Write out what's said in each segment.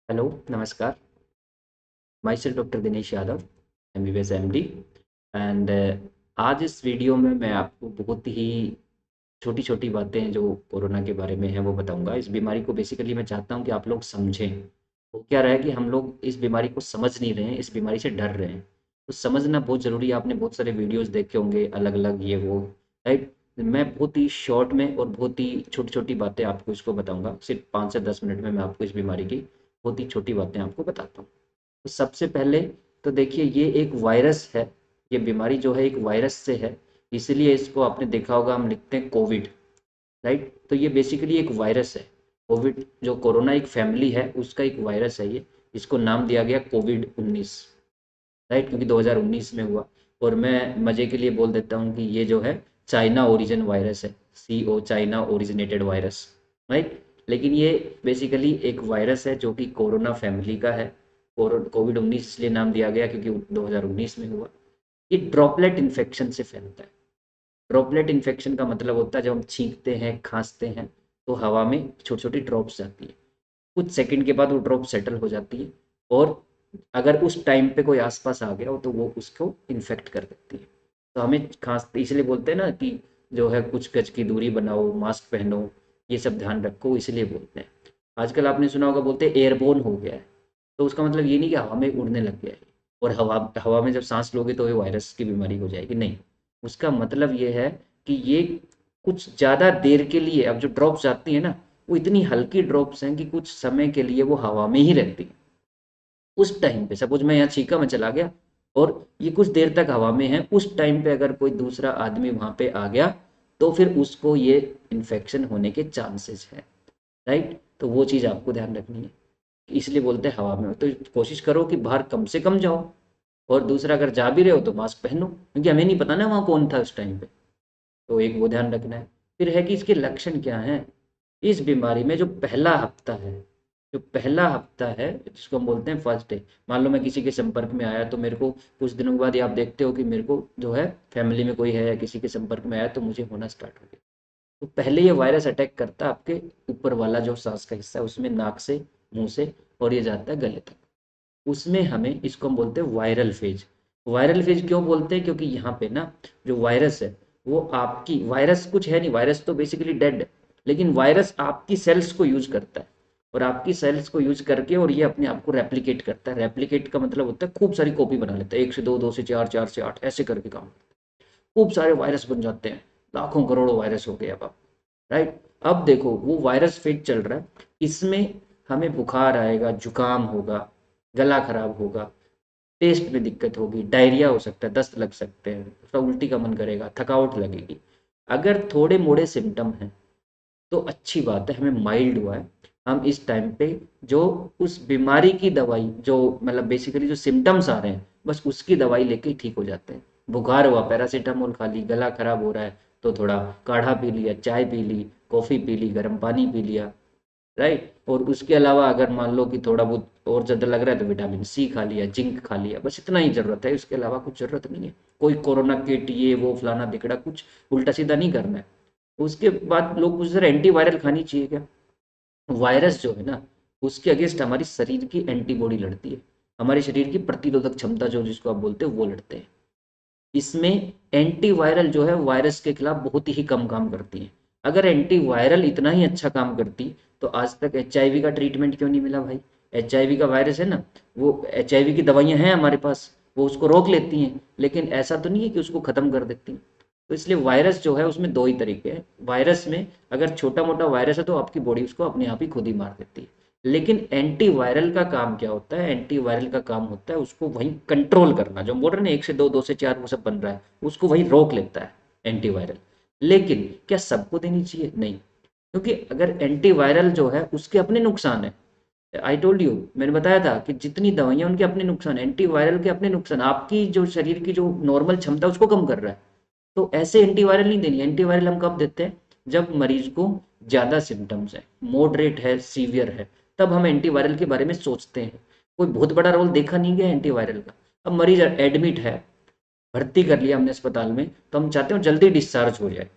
Hello, नमस्कार। My self doctor Dinesh Yadav, MBBS MD। And आज इस वीडियो में मैं आपको बहुत ही छोटी छोटी बातें जो कोरोना के बारे में है वो बताऊंगा। इस बीमारी को बेसिकली मैं चाहता हूँ कि आप लोग समझें। वो क्या रहा है कि हम लोग इस बीमारी को समझ नहीं रहे हैं, इस बीमारी से डर रहे हैं। तो समझना बहुत ज़रूरी है। आपने बहुत सारे वीडियोस देखे होंगे, अलग अलग ये वो, राइट। मैं बहुत ही शॉर्ट में और बहुत ही छोटी छोटी बातें आपको इसको बताऊंगा। सिर्फ 5 से 10 मिनट में मैं आपको इस बीमारी की बहुत ही छोटी बातें आपको बताता हूँ। तो सबसे पहले तो देखिए, ये एक वायरस है। ये बीमारी जो है एक वायरस से है, इसीलिए इसको आपने देखा होगा हम लिखते हैं कोविड, राइट। तो ये बेसिकली एक वायरस है। कोविड जो कोरोना एक फैमिली है उसका एक वायरस है ये। इसको नाम दिया गया कोविड 19, राइट, क्योंकि 2019 में हुआ। और मैं मज़े के लिए बोल देता हूँ कि ये जो है चाइना ओरिजिन वायरस है, CO, China originated virus, right. लेकिन ये बेसिकली एक वायरस है जो कि कोरोना फैमिली का है। कोविड 19 इसलिए नाम दिया गया क्योंकि 2019 में हुआ। ये ड्रॉपलेट इन्फेक्शन से फैलता है। ड्रॉपलेट इन्फेक्शन का मतलब होता है जब हम छींकते हैं, खांसते हैं, तो हवा में छोटी छोटी ड्रॉप्स जाती है। कुछ सेकंड के बाद वो ड्रॉप सेटल हो जाती है, और अगर उस टाइम पे कोई आसपास आ गया हो तो वो उसको इन्फेक्ट कर देती है। तो हमें खांसते इसलिए बोलते हैं ना कि जो है कुछ गज की दूरी बनाओ, मास्क पहनो, ये सब ध्यान रखो, इसलिए बोलते हैं। आजकल आपने सुना होगा बोलते हैं एयरबोर्न हो गया है। तो उसका मतलब ये नहीं कि हवा में उड़ने लग गया है और हवा हवा में जब सांस लोगे तो ये वायरस की बीमारी हो जाएगी, नहीं। उसका मतलब ये है कि ये कुछ ज़्यादा देर के लिए, अब जो ड्रॉप्स आती है ना, वो इतनी हल्की ड्रॉप्स हैं कि कुछ समय के लिए वो हवा में ही रहती है। उस टाइम पे सपोज मैं यहाँ छींका, मैं चला गया और ये कुछ देर तक हवा में है, उस टाइम पे अगर कोई दूसरा आदमी वहाँ पे आ गया तो फिर उसको ये इन्फेक्शन होने के चांसेस है, राइट। तो वो चीज़ आपको ध्यान रखनी है। इसलिए बोलते हैं हवा में, तो कोशिश करो कि बाहर कम से कम जाओ। और दूसरा, अगर जा भी रहे हो तो मास्क पहनो, क्योंकि हमें नहीं पता ना वहाँ कौन था उस टाइम पे। तो एक वो ध्यान रखना है। फिर है कि इसके लक्षण क्या हैं। इस बीमारी में जो पहला हफ्ता है, जो पहला हफ्ता है जिसको हम बोलते हैं फर्स्ट डे। मान लो मैं किसी के संपर्क में आया तो मेरे को कुछ दिनों के बाद, ये आप देखते हो कि मेरे को जो है फैमिली में कोई है या किसी के संपर्क में आया तो मुझे होना स्टार्ट हो गया। तो पहले ये वायरस अटैक करता है आपके ऊपर वाला जो सांस का हिस्सा है उसमें, नाक से, मुंह से, और ये जाता है गले तक। उसमें हमें, इसको हम बोलते हैं वायरल फेज। वायरल फेज क्यों बोलते हैं, क्योंकि यहाँ पे ना जो वायरस है वो आपकी, वायरस कुछ है नहीं, वायरस तो बेसिकली डेड है। लेकिन वायरस आपकी सेल्स को यूज करता है, और आपकी सेल्स को यूज करके और ये अपने आप को रेप्लिकेट करता है। रेप्लिकेट का मतलब होता है खूब सारी कॉपी बना लेता है, 1 से 2, 2 से 4, 4 से 8, ऐसे करके काम। खूब सारे वायरस बन जाते हैं, लाखों करोड़ों वायरस हो गए अब आप, राइट। अब देखो वो वायरस फेज चल रहा है, इसमें हमें बुखार आएगा, जुकाम होगा, गला खराब होगा, टेस्ट में दिक्कत होगी, डायरिया हो सकता है, दस्त लग सकते हैं, थोड़ा उल्टी का मन करेगा, थकावट लगेगी। अगर थोड़े मोड़े सिम्टम हैं तो अच्छी बात है, हमें माइल्ड हुआ है। हम इस टाइम पे जो उस बीमारी की दवाई, जो मतलब बेसिकली जो सिम्टम्स आ रहे हैं, बस उसकी दवाई लेके ठीक हो जाते हैं। बुखार हुआ, पैरासीटामोल खा ली। गला खराब हो रहा है तो थोड़ा काढ़ा पी लिया, चाय पी ली, कॉफ़ी पी ली, गर्म पानी पी लिया, राइट। और उसके अलावा अगर मान लो कि थोड़ा बहुत और ज़्यादा लग रहा है तो विटामिन C खा लिया, जिंक खा लिया, बस इतना ही ज़रूरत है। उसके अलावा कुछ ज़रूरत नहीं है। कोई कोरोना किट ये वो फलाना दिकड़ा कुछ उल्टा सीधा नहीं करना है। उसके बाद लोग पूछ रहे एंटीवायरल खानी चाहिए क्या। वायरस जो है ना, उसके अगेंस्ट हमारी शरीर की एंटीबॉडी लड़ती है। हमारे शरीर की प्रतिरोधक क्षमता जो जिसको आप बोलते हो वो लड़ते हैं। इसमें एंटीवायरल जो है वायरस के खिलाफ बहुत ही कम काम करती है। अगर एंटीवायरल इतना ही अच्छा काम करती तो आज तक HIV का ट्रीटमेंट क्यों नहीं मिला भाई। HIV का वायरस है ना, वो HIV की दवाइयां हैं हमारे पास, वो उसको रोक लेती हैं, लेकिन ऐसा तो नहीं है कि उसको खत्म कर देती हैं। तो इसलिए वायरस जो है उसमें दो ही तरीके हैं। वायरस में अगर छोटा मोटा वायरस है तो आपकी बॉडी उसको अपने आप ही खुद ही मार देती है। लेकिन एंटीवायरल का काम क्या होता है, एंटीवायरल का काम होता है उसको वहीं कंट्रोल करना, जो हम बोल रहे हैं ना 1 से 2, 2 से 4 वो सब बन रहा है, उसको वहीं रोक लेता है एंटीवायरल। लेकिन क्या सबको देनी चाहिए, नहीं। क्योंकि अगर एंटीवायरल जो है उसके अपने नुकसान है। आई टोल्ड यू, मैंने बताया था कि जितनी दवाइयां उनके अपने नुकसान, एंटीवायरल के अपने नुकसान, आपकी जो शरीर की जो नॉर्मल क्षमता उसको कम कर रहा है। तो ऐसे एंटीवायरल नहीं देनी। एंटीवायरल हम कब देते हैं, जब मरीज को ज़्यादा सिम्टम्स है, मॉडरेट है, सीवियर है, तब हम एंटीवायरल के बारे में सोचते हैं। कोई बहुत बड़ा रोल देखा नहीं गया एंटीवायरल का। अब मरीज एडमिट है, भर्ती कर लिया हमने अस्पताल में, तो हम चाहते हो जल्दी डिस्चार्ज हो जाए।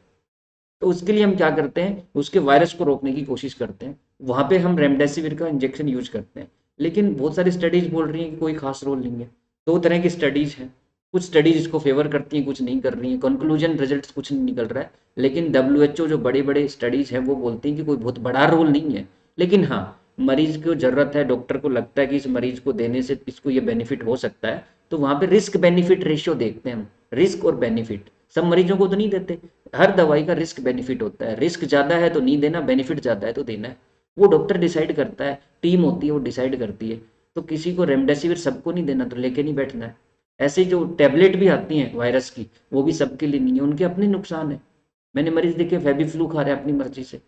तो उसके लिए हम क्या करते हैं, उसके वायरस को रोकने की कोशिश करते हैं। वहाँ पे हम रेमडेसिविर का इंजेक्शन यूज करते हैं। लेकिन बहुत सारी स्टडीज बोल रही हैं कि कोई खास रोल नहीं है। दो तरह की स्टडीज हैं, कुछ स्टडीज इसको फेवर करती हैं, कुछ नहीं कर रही हैं, कंक्लूजन रिजल्ट कुछ नहीं निकल रहा है। लेकिन WHO जो बड़े बड़े स्टडीज हैं वो बोलती हैं कि कोई बहुत बड़ा रोल नहीं है। लेकिन हाँ, मरीज को जरूरत है, डॉक्टर को लगता है कि इस मरीज को देने से इसको ये बेनिफिट हो सकता है, तो वहाँ पे रिस्क बेनिफिट रेशियो देखते हैं हम, रिस्क और बेनिफिट। सब मरीजों को तो नहीं देते, हर दवाई का रिस्क बेनिफिट होता है, रिस्क ज़्यादा है तो नहीं देना, बेनिफिट ज़्यादा है तो देना है। वो डॉक्टर डिसाइड करता है, टीम होती है वो डिसाइड करती है। तो किसी को रेमडेसिविर सबको नहीं देना, तो लेके नहीं बैठना है। ऐसे जो टैबलेट भी आती हैं वायरस की, वो भी सबके लिए नहीं है, उनके अपने नुकसान है। मैंने मरीज देखे फेबी फ्लू खा रहे हैं अपनी मर्जी से,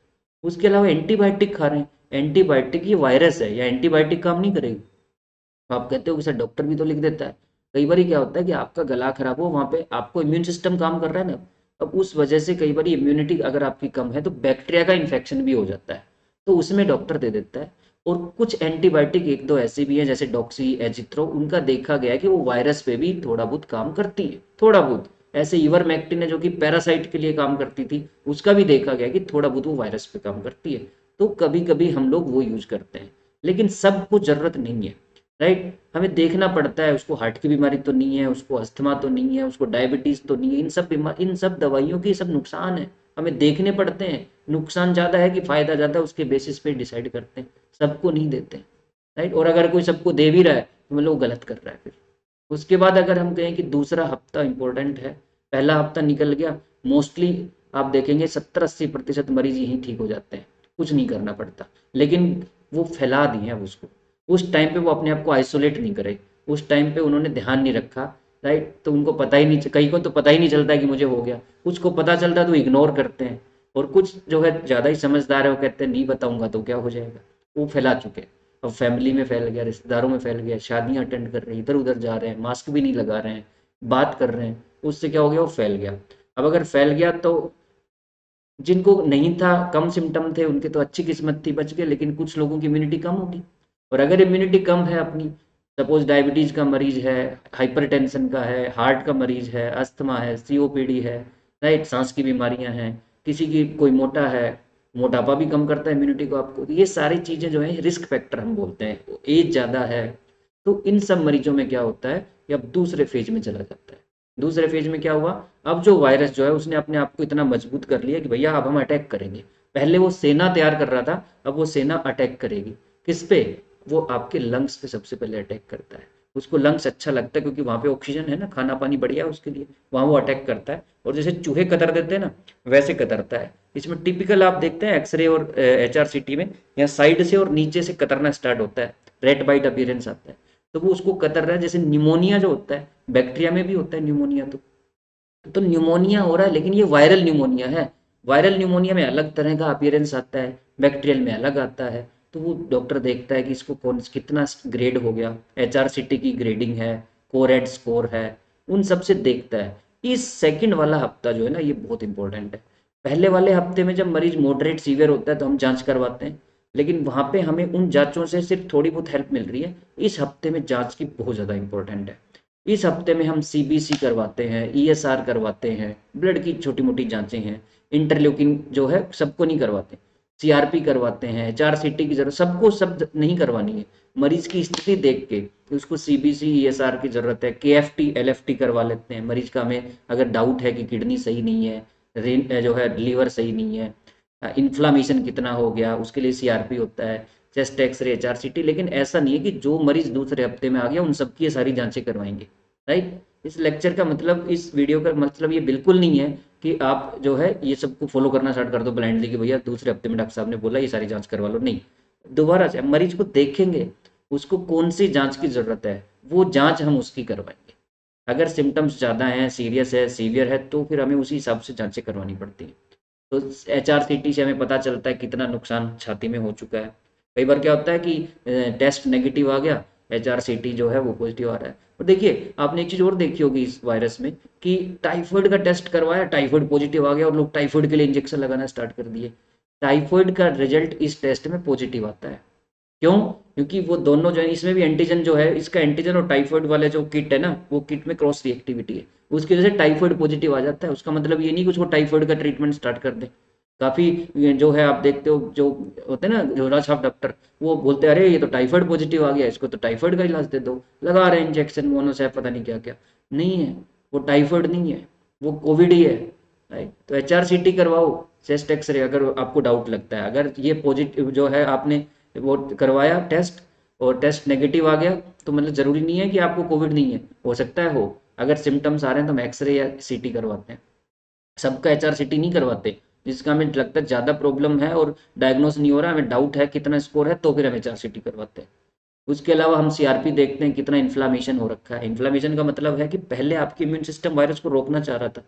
उसके अलावा एंटीबायोटिक खा रहे हैं। एंटीबायोटिक ये वायरस है, या एंटीबायोटिक काम नहीं करेगी। तो आप कहते हो कि सर डॉक्टर भी तो लिख देता है। कई बार क्या होता है कि आपका गला खराब हो, वहाँ पे आपको इम्यून सिस्टम काम कर रहा है ना, अब उस वजह से कई बार इम्यूनिटी अगर आपकी कम है तो बैक्टीरिया का इन्फेक्शन भी हो जाता है, तो उसमें डॉक्टर दे देता है। और कुछ एंटीबायोटिक एक दो ऐसे भी हैं जैसे डॉक्सी एजिथ्रो, उनका देखा गया है कि वो वायरस पे भी थोड़ा बहुत काम करती है, थोड़ा बहुत। ऐसे इवरमेक्टिन है जो कि पैरासाइट के लिए काम करती थी, उसका भी देखा गया कि थोड़ा बहुत वो वायरस पे काम करती है। तो कभी कभी हम लोग वो यूज करते हैं, लेकिन सबको जरूरत नहीं है। राइट, हमें देखना पड़ता है उसको हार्ट की बीमारी तो नहीं है, उसको अस्थमा तो नहीं है, उसको डायबिटीज तो नहीं है। इन सब दवाइयों के सब नुकसान है, हमें देखने पड़ते हैं। नुकसान ज़्यादा है कि फ़ायदा ज़्यादा, उसके बेसिस पे डिसाइड करते हैं, सबको नहीं देते। राइट, और अगर कोई सबको दे भी रहा है तो मतलब वो गलत कर रहा है फिर। उसके बाद अगर हम कहें कि दूसरा हफ्ता इंपॉर्टेंट है, पहला हफ्ता निकल गया, मोस्टली आप देखेंगे 70-80% मरीज यहीं ठीक हो जाते हैं, कुछ नहीं करना पड़ता। लेकिन वो फैला दिए हैं उसको, उस टाइम पे वो अपने आप को आइसोलेट नहीं करे, उस टाइम पे उन्होंने ध्यान नहीं रखा। राइट, तो उनको पता ही नहीं, कई को तो पता ही नहीं चलता कि मुझे हो गया, कुछ को पता चलता है तो इग्नोर करते हैं। और कुछ जो है ज़्यादा ही समझदार है, वो कहते हैं नहीं बताऊंगा तो क्या हो जाएगा, वो फैला चुके हैं। अब फैमिली में फैल गया, रिश्तेदारों में फैल गया, शादियां अटेंड कर रहे हैं, इधर उधर जा रहे हैं, मास्क भी नहीं लगा रहे हैं, बात कर रहे हैं, उससे क्या हो गया, वो फैल गया। अब अगर फैल गया तो जिनको नहीं था, कम सिम्टम थे, उनके तो अच्छी किस्मत थी, बच गए। लेकिन कुछ लोगों की इम्यूनिटी कम होगी, और अगर इम्यूनिटी कम है अपनी, सपोज डायबिटीज का मरीज है, हाइपरटेंशन का है, हार्ट का मरीज है, अस्थमा है, सीओपीडी है, राइट, सांस की बीमारियां हैं, किसी की कोई मोटा है, मोटापा भी कम करता है इम्यूनिटी को आपको। तो ये सारी चीज़ें जो है रिस्क फैक्टर हम बोलते हैं, एज ज़्यादा है, तो इन सब मरीजों में क्या होता है कि अब दूसरे फेज में चला जाता है। दूसरे फेज में क्या हुआ, अब जो वायरस जो है उसने अपने आप को इतना मजबूत कर लिया कि भैया अब हम अटैक करेंगे। पहले वो सेना तैयार कर रहा था, अब वो सेना अटैक करेगी। किस पे, वो आपके लंग्स पे सबसे पहले अटैक करता है। उसको लंग्स अच्छा लगता है क्योंकि वहाँ पे ऑक्सीजन है ना, खाना पानी बढ़िया है उसके लिए, वहाँ वो अटैक करता है। और जैसे चूहे कतर देते हैं ना, वैसे कतरता है। इसमें टिपिकल आप देखते हैं एक्सरे और HRCT में, यहाँ साइड से और नीचे से कतरना स्टार्ट होता है, रेड बाइट अपीयरेंस आता है। तो वो उसको कतर रहा है, जैसे न्यूमोनिया जो होता है, बैक्टीरिया में भी होता है न्यूमोनिया। तो न्यूमोनिया हो रहा है, लेकिन ये वायरल न्यूमोनिया है। वायरल न्यूमोनिया में अलग तरह का अपीयरेंस आता है, बैक्टीरियल में अलग आता है। तो वो डॉक्टर देखता है कि इसको कौन कितना ग्रेड हो गया, HRCT की ग्रेडिंग है, कोरेड स्कोर है, उन सब से देखता है। इस सेकंड वाला हफ्ता जो है ना, ये बहुत इंपॉर्टेंट है। पहले वाले हफ्ते में जब मरीज मॉडरेट सीवियर होता है तो हम जांच करवाते हैं, लेकिन वहाँ पे हमें उन जांचों से सिर्फ थोड़ी बहुत हेल्प मिल रही है। इस हफ्ते में जांच की बहुत ज़्यादा इंपॉर्टेंट है। इस हफ्ते में हम CBC करवाते हैं, ESR करवाते हैं, ब्लड की छोटी मोटी जांचें हैं, इंटरल्यूकिन जो है सबको नहीं करवाते, CRP करवाते हैं, HRCT की जरूरत सबको सब नहीं करवानी है। मरीज की स्थिति देख के उसको CBC ESR की जरूरत है, KFT LFT करवा लेते हैं मरीज का। हमें अगर डाउट है कि किडनी सही नहीं है, जो है लीवर सही नहीं है, इन्फ्लामेशन कितना हो गया, उसके लिए CRP होता है, चेस्ट एक्सरे, HRCT। लेकिन ऐसा नहीं है कि जो मरीज दूसरे हफ्ते में आ गया उन सबकी ये सारी जांचें करवाएंगे। राइट, इस लेक्चर का मतलब, इस वीडियो का मतलब ये बिल्कुल नहीं है कि आप जो है ये सबको फॉलो करना स्टार्ट कर दो ब्लाइंडली कि भैया दूसरे हफ्ते में डॉक्टर साहब ने बोला ये सारी जांच करवा लो। नहीं, दोबारा से मरीज को देखेंगे, उसको कौन सी जांच की जरूरत है, वो जांच हम उसकी करवाएंगे। अगर सिम्टम्स ज़्यादा हैं, सीरियस है, सीवियर है, तो फिर हमें उसी हिसाब से जांचें करवानी पड़ती हैं। तो HRCT से हमें पता चलता है कितना नुकसान छाती में हो चुका है। कई बार क्या होता है कि टेस्ट नेगेटिव आ गया, HRCT जो है वो पॉजिटिव आ रहा है। और देखिए आपने एक चीज़ और देखी होगी इस वायरस में, कि टाइफाइड का टेस्ट करवाया, टाइफाइड पॉजिटिव आ गया और लोग टाइफाइड के लिए इंजेक्शन लगाना स्टार्ट कर दिए। टाइफाइड का रिजल्ट इस टेस्ट में पॉजिटिव आता है। क्यों? क्योंकि वो दोनों जो है, इसमें भी एंटीजन जो है, इसका एंटीजन और टाइफाइड वाले जो किट है ना, वो किट में क्रॉस रिएक्टिविटी है, उसकी वजह से टाइफाइड पॉजिटिव आ जाता है। उसका मतलब ये नहीं कि उसको टाइफाइड का ट्रीटमेंट स्टार्ट कर दे, काफ़ी जो है आप देखते हो, जो होते हैं ना झोला छाप डॉक्टर, वो बोलते हैं अरे ये तो टाइफाइड पॉजिटिव आ गया, इसको तो टाइफाइड का इलाज दे दो, लगा रहे हैं इंजेक्शन मोनोसैप पता नहीं क्या क्या। नहीं है, वो टाइफाइड नहीं है, वो कोविड ही है। राइट, तो HRCT करवाओ, चेस्ट एक्सरे, अगर आपको डाउट लगता है, अगर ये पॉजिटिव जो है आपने वो करवाया टेस्ट और टेस्ट नेगेटिव आ गया, तो मतलब ज़रूरी नहीं है कि आपको कोविड नहीं है, हो सकता है हो। अगर सिम्टम्स आ रहे हैं तो हम एक्सरे या CT करवाते हैं, सबका HRCT नहीं करवाते। जिसका हमें लगता है ज़्यादा प्रॉब्लम है और डायग्नोस नहीं हो रहा, हमें डाउट है कितना स्कोर है, तो फिर हम HRCT करवाते हैं। उसके अलावा हम CRP देखते हैं कितना इन्फ्लामेशन हो रखा है। इन्फ्लामेशन का मतलब है कि पहले आपकी इम्यून सिस्टम वायरस को रोकना चाह रहा था,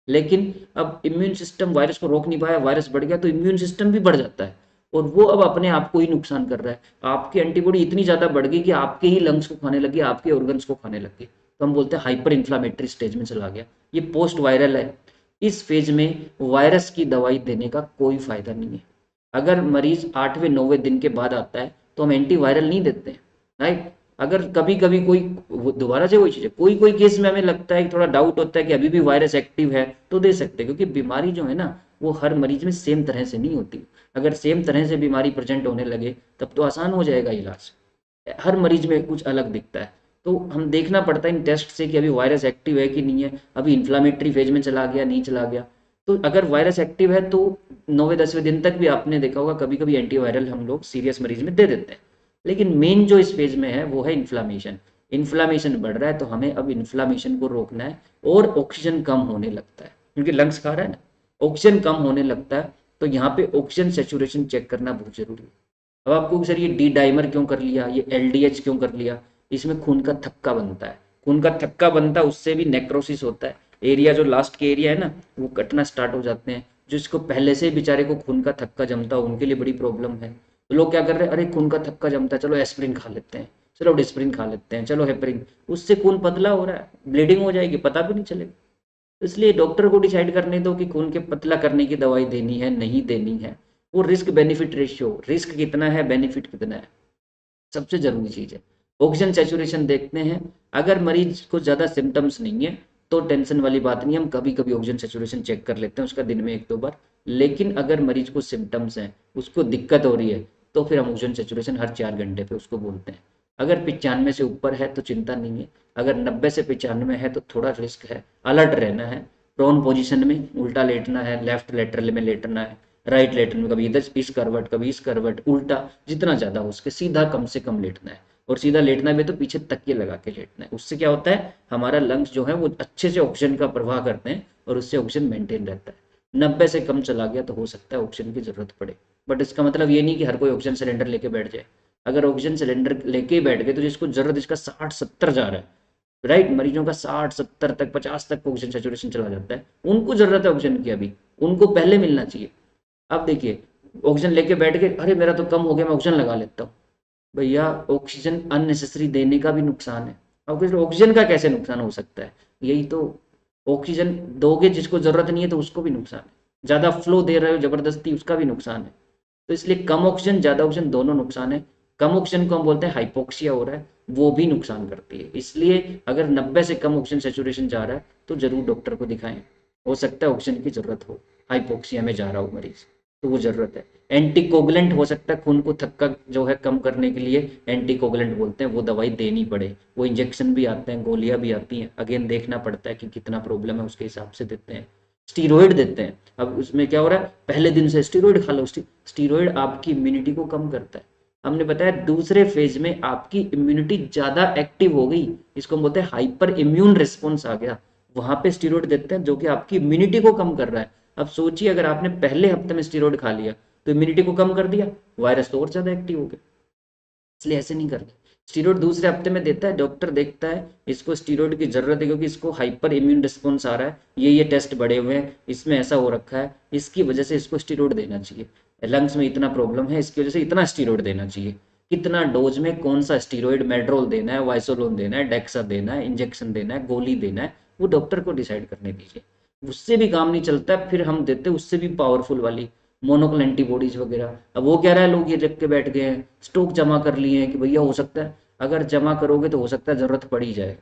लेकिन अब इम्यून सिस्टम वायरस को रोक नहीं पाया, वायरस बढ़ गया, तो इम्यून सिस्टम भी बढ़ जाता है और वो अब अपने आप को ही नुकसान कर रहा है। आपकी एंटीबॉडी इतनी ज़्यादा बढ़ गई कि आपके ही लंग्स को खाने लगी, आपके ऑर्गन्स को खाने लगी, तो हम बोलते हैं हाइपर इन्फ्लामेटरी स्टेज में चला गया। ये पोस्ट वायरल है। इस फेज में वायरस की दवाई देने का कोई फायदा नहीं है। अगर मरीज 8वें 9वें दिन के बाद आता है तो हम एंटीवायरल नहीं देते हैं। राइट, अगर कभी कभी कोई दोबारा से वही चीज़ है, कोई कोई केस में हमें लगता है कि थोड़ा डाउट होता है कि अभी भी वायरस एक्टिव है, तो दे सकते हैं, क्योंकि बीमारी जो है ना वो हर मरीज में सेम तरह से नहीं होती। अगर सेम तरह से बीमारी प्रेजेंट होने लगे तब तो आसान हो जाएगा इलाज, हर मरीज में कुछ अलग दिखता है। तो हम देखना पड़ता है इन टेस्ट से कि अभी वायरस एक्टिव है कि नहीं है, अभी इन्फ्लामेटरी फेज में चला गया नहीं चला गया। तो अगर वायरस एक्टिव है तो 9वें 10वें दिन तक भी आपने देखा होगा कभी कभी एंटीवायरल हम लोग सीरियस मरीज में दे देते हैं। लेकिन मेन जो इस फेज में है वो है इन्फ्लामेशन। इन्फ्लामेशन बढ़ रहा है तो हमें अब इन्फ्लामेशन को रोकना है, और ऑक्सीजन कम होने लगता है क्योंकि लंग्स खा रहा है ना, ऑक्सीजन कम होने लगता है, तो यहाँ पे ऑक्सीजन सेचुरेशन चेक करना बहुत जरूरी है। अब आपको सर ये डी डाइमर क्यों कर लिया, ये LDH क्यों कर लिया, इसमें खून का थक्का बनता है, खून का थक्का बनता है, उससे भी नेक्रोसिस होता है, एरिया जो लास्ट के एरिया है ना वो कटना स्टार्ट हो जाते हैं। जिसको पहले से बेचारे को खून का थक्का जमता है उनके लिए बड़ी प्रॉब्लम है। तो लोग क्या कर रहे हैं, अरे खून का थक्का जमता है, चलो एस्प्रिन खा लेते हैं, चलो डिस्प्रिन खा लेते हैं, चलो हेपरिन, उससे खून पतला हो रहा है, ब्लीडिंग हो जाएगी, पता भी नहीं चलेगा। इसलिए डॉक्टर को डिसाइड करने दो कि खून के पतला करने की दवाई देनी है नहीं देनी है। वो रिस्क बेनिफिट रेशियो, रिस्क कितना है बेनिफिट कितना है, सबसे जरूरी चीज है। ऑक्सीजन सेचुरेशन देखते हैं, अगर मरीज को ज्यादा सिम्टम्स नहीं है तो टेंशन वाली बात नहीं, हम कभी कभी ऑक्सीजन सेचुरेशन चेक कर लेते हैं उसका दिन में 1-2 बार। लेकिन अगर मरीज को सिम्टम्स हैं, उसको दिक्कत हो रही है, तो फिर हम ऑक्सीजन सेचुरेशन हर 4 घंटे पे उसको बोलते हैं। अगर 95 से ऊपर है तो चिंता नहीं है, अगर 90 से 95 है तो थोड़ा रिस्क है, अलर्ट रहना है। प्रोन पोजीशन में उल्टा लेटना है, लेफ्ट लेटरल में लेटना है, राइट लेटरल में कभी इधर इस करवट कभी इस करवट, उल्टा, जितना ज़्यादा हो उसके सीधा कम से कम लेटना है। और सीधा लेटना भी तो पीछे तकिए लगा के लेटना है। उससे क्या होता है, हमारा लंग्स जो है वो अच्छे से ऑक्सीजन का प्रवाह करते हैं और उससे ऑक्सीजन मेंटेन रहता है। 90 से कम चला गया तो हो सकता है ऑक्सीजन की जरूरत पड़े, बट इसका मतलब ये नहीं कि हर कोई ऑक्सीजन सिलेंडर लेके बैठ जाए। अगर ऑक्सीजन सिलेंडर लेके ही बैठ गए तो जिसको जरूरत इसका 60-70 जा रहा है, राइट, मरीजों का 60-70 तक 50 तक ऑक्सीजन सेचुरेशन चला जाता है, उनको जरूरत है ऑक्सीजन की, अभी उनको पहले मिलना चाहिए। अब देखिए, ऑक्सीजन लेके बैठ के अरे मेरा तो कम हो गया मैं ऑक्सीजन लगा लेता हूँ, भैया ऑक्सीजन अननेसेसरी देने का भी नुकसान है। अब ऑक्सीजन का कैसे नुकसान हो सकता है, यही तो, ऑक्सीजन दोगे जिसको जरूरत नहीं है तो उसको भी नुकसान है, ज्यादा फ्लो दे रहे हो जबरदस्ती उसका भी नुकसान है। तो इसलिए कम ऑक्सीजन ज्यादा ऑक्सीजन दोनों नुकसान है। कम ऑक्सीजन को हम बोलते हैं हाइपोक्सिया हो रहा है, वो भी नुकसान करती है। इसलिए अगर 90 से कम ऑक्सीजन सेचुरेशन जा रहा है तो जरूर डॉक्टर को दिखाएं, हो सकता है ऑक्सीजन की जरूरत हो, हाइपोक्सिया में जा रहा हो मरीज, तो वो जरूरत है। एंटीकोगुलेंट हो सकता है, खून को थक्का जो है कम करने के लिए एंटीकोगुलेंट बोलते हैं, वो दवाई देनी पड़े, वो इंजेक्शन भी आते हैं, गोलियां भी आती हैं, अगेन देखना पड़ता है कि कितना प्रॉब्लम है उसके हिसाब से देते हैं। स्टीरॉयड देते हैं, अब उसमें क्या हो रहा है, पहले दिन से स्टीरॉयड खा लो, स्टीरॉयड आपकी इम्यूनिटी को कम करता है। हमने बताया दूसरे फेज में आपकी इम्यूनिटी ज्यादा एक्टिव हो गई, इसको हम बोलते हैं हाइपर इम्यून रिस्पॉन्स आ गया, वहां पे स्टीरॉयड देते हैं जो कि आपकी इम्यूनिटी को कम कर रहा है। अब सोचिए अगर आपने पहले हफ्ते में स्टीरॉयड खा लिया तो इम्यूनिटी को कम कर दिया, वायरस तो और ज्यादा एक्टिव हो गया। इसलिए ऐसे नहीं करते। स्टीरॉयड दूसरे हफ्ते में देता है, डॉक्टर देखता है इसको स्टीरॉयड की जरूरत है क्योंकि इसको हाइपर इम्यून रिस्पॉन्स आ रहा है, ये टेस्ट बढ़े हुए हैं, इसमें ऐसा हो रखा है, इसकी वजह से इसको स्टीरॉयड देना चाहिए, लंग्स में इतना प्रॉब्लम है इसकी वजह से इतना स्टीरॉयड देना चाहिए। कितना डोज में कौन सा स्टीरॉयड, मेड्रोल देना है, वाइसोलोन देना है, डेक्सा देना है, इंजेक्शन देना है, गोली देना है, वो डॉक्टर को डिसाइड करने दीजिए। उससे भी काम नहीं चलता है फिर हम देते उससे भी पावरफुल वाली मोनोक्लोनल एंटीबॉडीज वगैरह। अब वो कह रहा है लोग ये रख के बैठ गए हैं, स्टॉक जमा कर लिए हैं कि भैया हो सकता है, अगर जमा करोगे तो हो सकता है जरूरत पड़ ही जाए,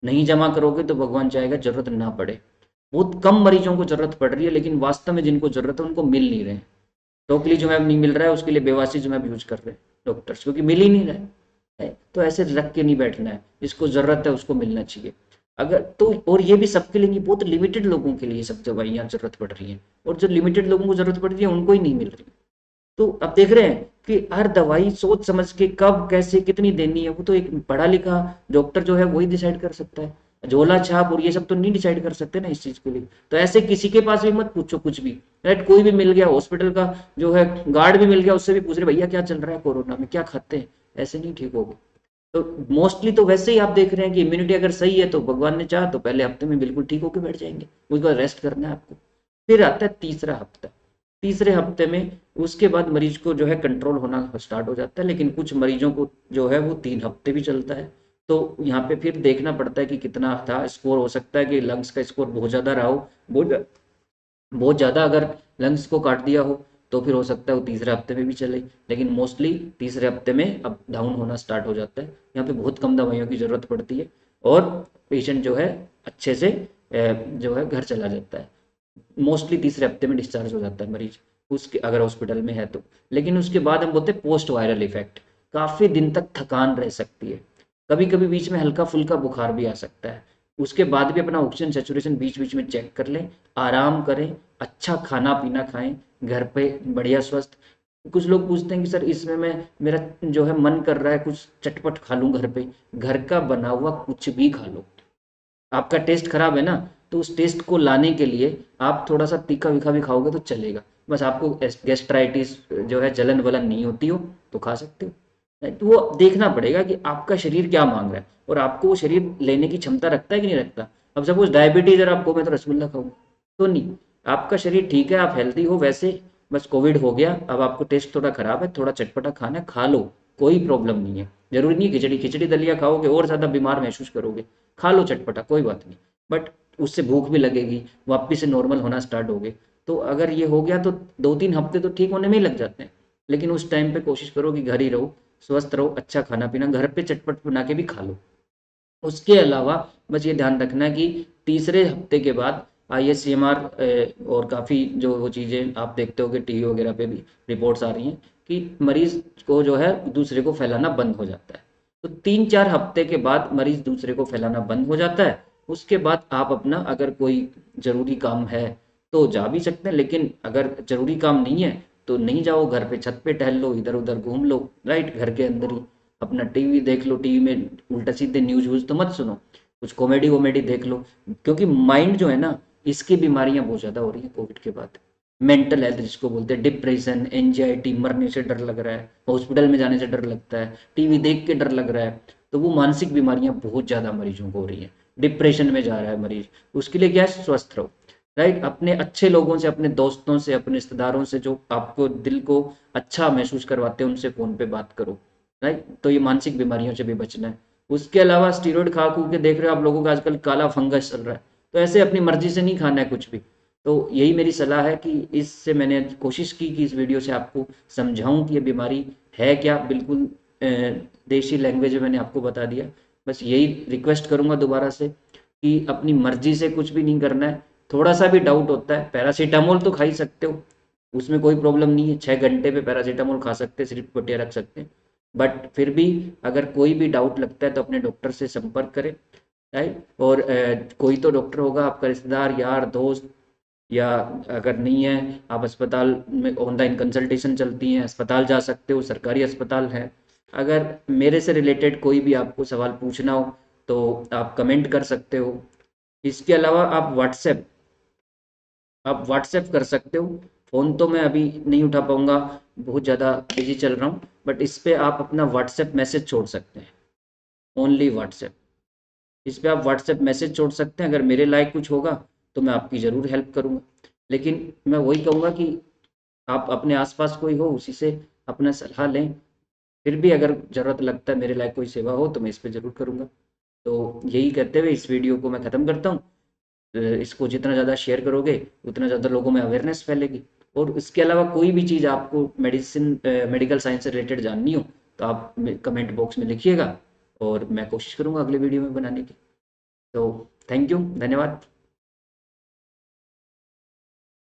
नहीं जमा करोगे तो भगवान चाहेगा जरूरत ना पड़े। बहुत कम मरीजों को ज़रूरत पड़ रही है, लेकिन वास्तव में जिनको ज़रूरत है उनको मिल नहीं रहे हैं। टोकलीजुमैब नहीं मिल रहा है, उसके लिए बेवासीजुमैब यूज कर रहे हैं डॉक्टर्स, क्योंकि मिल ही नहीं रहा है। तो ऐसे रख के नहीं बैठना है, जिसको ज़रूरत है उसको मिलना चाहिए। अगर तो, और ये भी सबके लिए नहीं, बहुत लिमिटेड लोगों के लिए सब दवाइयाँ ज़रूरत पड़ रही हैं, और जो लिमिटेड लोगों को ज़रूरत पड़ रही है उनको ही नहीं मिल रही। तो अब देख रहे हैं कि हर दवाई सोच समझ के कब कैसे कितनी देनी है, वो तो एक पढ़ा लिखा डॉक्टर जो है वही डिसाइड कर सकता है। झोला छाप और ये सब तो नहीं डिसाइड कर सकते ना इस चीज के लिए। तो ऐसे किसी के पास भी मत पूछो कुछ भी, राइट। कोई भी मिल गया हॉस्पिटल का जो है गार्ड भी मिल गया, उससे भी पूछ रहे भैया क्या चल रहा है कोरोना में, क्या खाते हैं, ऐसे नहीं ठीक होगा। तो मोस्टली तो वैसे ही आप देख रहे हैं कि इम्यूनिटी अगर सही है तो भगवान ने चाहा तो पहले हफ्ते में बिल्कुल ठीक होकर बैठ जाएंगे, उसके बाद रेस्ट करना है आपको। फिर आता है तीसरा हफ्ता। तीसरे हफ्ते में उसके बाद मरीज को जो है कंट्रोल होना स्टार्ट हो जाता है, लेकिन कुछ मरीजों को जो है वो 3 हफ्ते भी चलता है। तो यहाँ पे फिर देखना पड़ता है कि कितना था स्कोर। हो सकता है कि लंग्स का स्कोर बहुत ज़्यादा रहा हो, बहुत बहुत ज़्यादा अगर लंग्स को काट दिया हो तो फिर हो सकता है वो तीसरे हफ्ते में भी चले, लेकिन मोस्टली तीसरे हफ्ते में अब डाउन होना स्टार्ट हो जाता है। यहाँ पे बहुत कम दवाइयों की ज़रूरत पड़ती है और पेशेंट जो है अच्छे से जो है घर चला जाता है। मोस्टली तीसरे हफ्ते में डिस्चार्ज हो जाता है मरीज, उसके अगर हॉस्पिटल में है तो। लेकिन उसके बाद हम बोलते हैं पोस्ट वायरल इफेक्ट, काफ़ी दिन तक थकान रह सकती है, कभी कभी बीच में हल्का फुल्का बुखार भी आ सकता है। उसके बाद भी अपना ऑक्सीजन सेचुरेशन बीच बीच में चेक कर लें, आराम करें, अच्छा खाना पीना खाएं घर पे, बढ़िया स्वस्थ। कुछ लोग पूछते हैं कि सर इसमें मैं मेरा जो है मन कर रहा है कुछ चटपट खा लूं घर पे। घर का बना हुआ कुछ भी खा लो। आपका टेस्ट खराब है ना, तो उस टेस्ट को लाने के लिए आप थोड़ा सा तीखा विखा भी खाओगे तो चलेगा। बस आपको गैस्ट्राइटिस जो है जलन वलन नहीं होती हो तो खा सकते हो। तो वो देखना पड़ेगा कि आपका शरीर क्या मांग रहा है और आपको वो शरीर लेने की क्षमता रखता है कि नहीं रखता। अब सपोज डायबिटीज अगर आपको मैं तो रसगुल्ला खाऊंगा तो नहीं, आपका शरीर ठीक है, आप हेल्दी हो वैसे, बस कोविड हो गया, अब आपको टेस्ट थोड़ा खराब है, थोड़ा चटपटा खाना है, खा लो, कोई प्रॉब्लम नहीं है। जरूरी नहीं खिचड़ी खिचड़ी दलिया खाओगे और ज़्यादा बीमार महसूस करोगे, खा लो चटपटा कोई बात नहीं, बट उससे भूख भी लगेगी, वापस से नॉर्मल होना स्टार्ट हो गए। तो अगर ये हो गया तो 2-3 हफ्ते तो ठीक होने में ही लग जाते हैं, लेकिन उस टाइम पे कोशिश करो कि घर ही रहो, स्वस्थ रहो, अच्छा खाना पीना घर पे चटपट बना के भी खा लो। उसके अलावा बस ये ध्यान रखना कि तीसरे हफ्ते के बाद ISCMR और काफ़ी जो वो चीज़ें आप देखते हो कि टीवी वगैरह पे भी रिपोर्ट्स आ रही हैं कि मरीज को जो है दूसरे को फैलाना बंद हो जाता है। तो 3-4 हफ्ते के बाद मरीज दूसरे को फैलाना बंद हो जाता है। उसके बाद आप अपना अगर कोई ज़रूरी काम है तो जा भी सकते हैं, लेकिन अगर ज़रूरी काम नहीं है तो नहीं जाओ, घर पे छत पे टहल लो, इधर उधर घूम लो, राइट, घर के अंदर ही अपना टीवी देख लो। टीवी में उल्टा सीधे न्यूज व्यूज तो मत सुनो, कुछ कॉमेडी वॉमेडी देख लो, क्योंकि माइंड जो है ना, इसकी बीमारियां बहुत ज़्यादा हो रही है कोविड के बाद। मेंटल हेल्थ जिसको बोलते हैं, डिप्रेशन, एंजाइटी, मरने से डर लग रहा है, हॉस्पिटल में जाने से डर लगता है, टीवी देख के डर लग रहा है, तो वो मानसिक बीमारियां बहुत ज़्यादा मरीजों को हो रही हैं। डिप्रेशन में जा रहा है मरीज, उसके लिए क्या है, स्वस्थ रहो, राइट। अपने अच्छे लोगों से, अपने दोस्तों से, अपने रिश्तेदारों से जो आपको दिल को अच्छा महसूस करवाते हैं उनसे फ़ोन पे बात करो, राइट। तो ये मानसिक बीमारियों से भी बचना है। उसके अलावा स्टीरॉयड खा खू के देख रहे हो आप लोगों का आजकल काला फंगस चल रहा है, तो ऐसे अपनी मर्जी से नहीं खाना है कुछ भी। तो यही मेरी सलाह है कि इससे मैंने कोशिश की कि इस वीडियो से आपको समझाऊं कि ये बीमारी है क्या, बिल्कुल देसी लैंग्वेज में मैंने आपको बता दिया। बस यही रिक्वेस्ट करूंगा दोबारा से कि अपनी मर्जी से कुछ भी नहीं करना है। थोड़ा सा भी डाउट होता है, पैरासीटामोल तो खा ही सकते हो, उसमें कोई प्रॉब्लम नहीं है, 6 घंटे पे पैरासीटामोल खा सकते हैं, सिर्फ बटिया रख सकते हैं। बट फिर भी अगर कोई भी डाउट लगता है तो अपने डॉक्टर से संपर्क करें, राइट। और कोई तो डॉक्टर होगा आपका रिश्तेदार यार दोस्त, या अगर नहीं है आप अस्पताल में ऑनलाइन कंसल्टेशन चलती हैं, अस्पताल जा सकते हो, सरकारी अस्पताल है। अगर मेरे से रिलेटेड कोई भी आपको सवाल पूछना हो तो आप कमेंट कर सकते हो। इसके अलावा आप व्हाट्सएप कर सकते हो। फ़ोन तो मैं अभी नहीं उठा पाऊंगा, बहुत ज़्यादा बिजी चल रहा हूँ, बट इस पे आप अपना व्हाट्सएप मैसेज छोड़ सकते हैं, ओनली व्हाट्सएप। इस पे आप व्हाट्सएप मैसेज छोड़ सकते हैं, अगर मेरे लायक कुछ होगा तो मैं आपकी ज़रूर हेल्प करूँगा। लेकिन मैं वही कहूँगा कि आप अपने आसपास कोई हो उसी से अपना सलाह लें। फिर भी अगर ज़रूरत लगता है मेरे लायक कोई सेवा हो तो मैं इस पे ज़रूर करूँगा। तो यही कहते हुए इस वीडियो को मैं ख़त्म करता हूँ। इसको जितना ज़्यादा शेयर करोगे उतना ज़्यादा लोगों में अवेयरनेस फैलेगी। और इसके अलावा कोई भी चीज़ आपको मेडिकल साइंस से रिलेटेड जाननी हो तो आप कमेंट बॉक्स में लिखिएगा और मैं कोशिश करूँगा अगले वीडियो में बनाने की। तो थैंक यू, धन्यवाद।